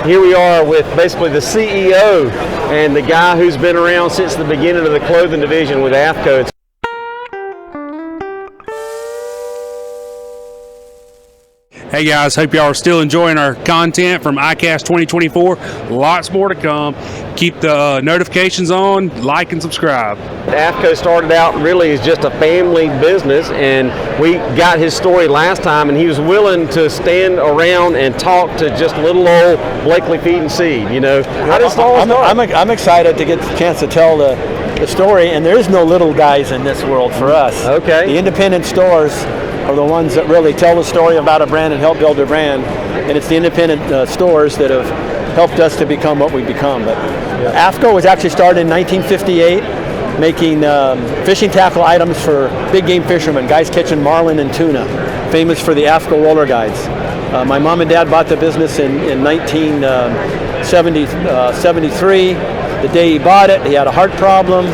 here we are with basically the CEO and the guy who's been around since the beginning of the clothing division with Aftco. Hey guys, hope y'all are still enjoying our content from iCast 2024. Lots more to come. Keep the notifications on, like and subscribe. Aftco started out really as just a family business, and we got his story last time, and he was willing to stand around and talk to just little old Blakely Feed and Seed. You know, how does it all start? I'm excited to get the chance to tell the story, and there is no little guys in this world for us. Okay. The independent stores are the ones that really tell the story about a brand and help build a brand, and it's the independent stores that have helped us to become what we've become. But Aftco was actually started in 1958, making fishing tackle items for big game fishermen, guys catching marlin and tuna, famous for the Aftco roller guides. My mom and dad bought the business in 1973. The day he bought it, he had a heart problem.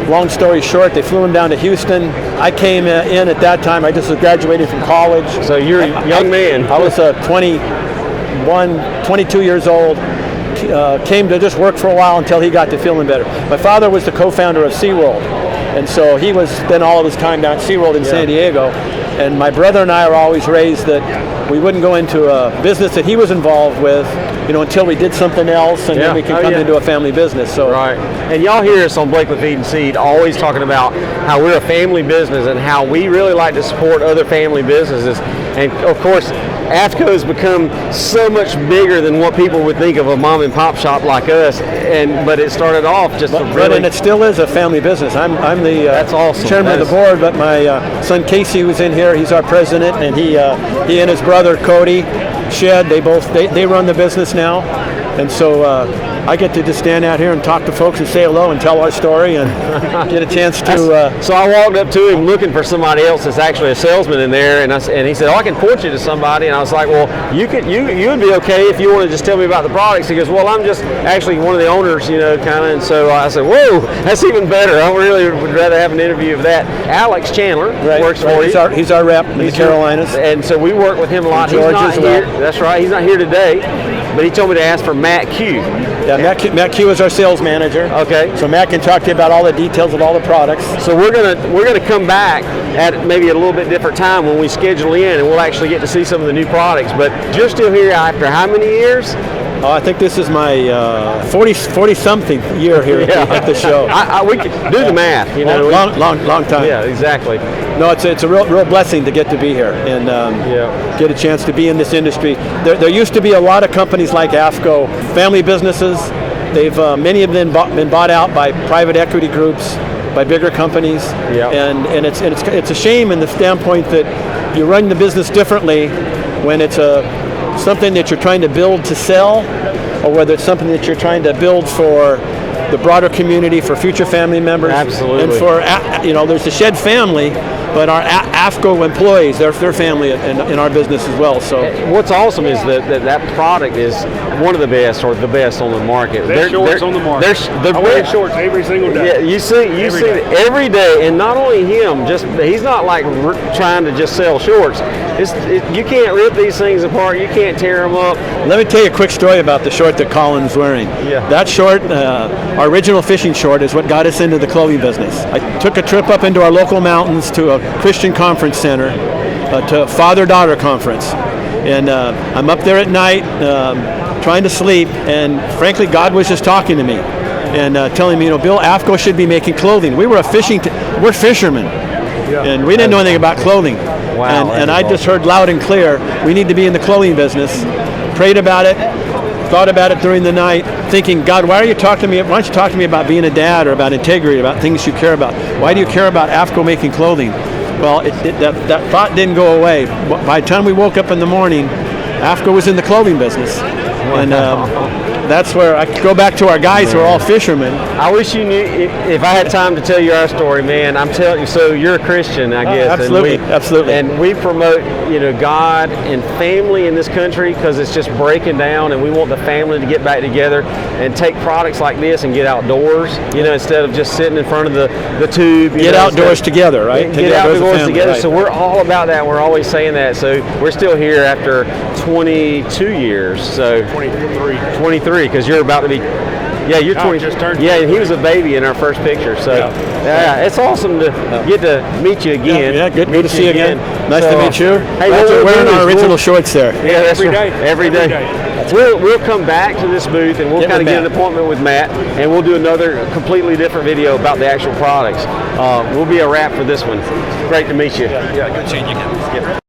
Long story short, they flew him down to Houston. I came in at that time. I just was graduating from college. So you're a young man. I was 22 years old. Came to just work for a while until he got to feeling better. My father was the co-founder of SeaWorld, and so he was spent all of his time down at SeaWorld in San Diego. And my brother and I were always raised that we wouldn't go into a business that he was involved with, until we did something else, and then we could come into a family business. So right. And y'all hear us on Blakely Feed and Seed always talking about how we're a family business and how we really like to support other family businesses. And of course, Aftco has become so much bigger than what people would think of a mom and pop shop like us. But it started off just and it still is a family business. I'm the that's awesome. Chairman of the board, but my son Casey, who's in here, he's our president, and he and his brother Cody Shed, they run the business now, and so I get to just stand out here and talk to folks and say hello and tell our story and get a chance to. So I walked up to him looking for somebody else that's actually a salesman in there, and he said, "Oh, I can point you to somebody." And I was like, "Well, you would be okay if you want to just tell me about the products." He goes, "Well, I'm just actually one of the owners, kind of." And so I said, "Whoa, that's even better. I really would rather have an interview of that." Alex Chandler works for you. He's our rep in the Carolinas, and so we work with him a lot. He's not here. That's right. He's not here today, but he told me to ask for Matt Q. Yeah, Matt Q is our sales manager. Okay. So Matt can talk to you about all the details of all the products. So we're gonna come back at maybe a little bit different time when we schedule in, and we'll actually get to see some of the new products. But you're still here after how many years? I think this is my 40-something year here at the show. We can do the math, Long time. Yeah, exactly. No, it's a real blessing to get to be here and get a chance to be in this industry. There used to be a lot of companies like Aftco, family businesses. They've many of them been bought out by private equity groups, by bigger companies, and it's a shame in the standpoint that you run the business differently when it's something that you're trying to build to sell, or whether it's something that you're trying to build for the broader community, for future family members. Absolutely. And for, there's the Shed family, but our Aftco employees, they're family in our business as well. So what's awesome is that product is one of the best, or the best on the market. Best shorts on the market. I wear shorts every single day. Yeah, you see it every day, and not only him. He's not like trying to just sell shorts. You can't rip these things apart. You can't tear them up. Let me tell you a quick story about the short that Collin's wearing. Yeah. That short, our original fishing short, is what got us into the clothing business. I took a trip up into our local mountains to a Christian conference center, to a father-daughter conference, and I'm up there at night trying to sleep, and frankly, God was just talking to me and telling me, Bill, Aftco should be making clothing. We're fishermen, and we didn't know anything about clothing. Wow, and I just heard loud and clear, we need to be in the clothing business. Prayed about it, thought about it during the night, thinking, God, why don't you talk to me about being a dad, or about integrity, about things you care about? Why do you care about Aftco making clothing? Well, that thought didn't go away. By the time we woke up in the morning, Aftco was in the clothing business. Wow. And that's where I go back to our guys who are all fishermen. I wish you knew, if I had time to tell you our story, man, I'm telling you, so you're a Christian, I guess. Absolutely, absolutely. And we promote, God and family in this country because it's just breaking down, and we want the family to get back together and take products like this and get outdoors, instead of just sitting in front of the tube. Get outdoors together, right? Get outdoors together. Right. So we're all about that. We're always saying that. So we're still here after 22 years. So 23, because you're about to be. Yeah, you're 20. Just turned. Yeah, and he was a baby in our first picture. So yeah, it's awesome to get to meet you again. Yeah, good to see you again. Nice to meet you. Hey, we're wearing our original shorts there. Yeah, that's Every day. Every day. We'll come back to this booth and we'll kind of get an appointment with Matt, and we'll do another completely different video about the actual products. We'll be a wrap for this one. Great to meet you. Yeah, good seeing you again.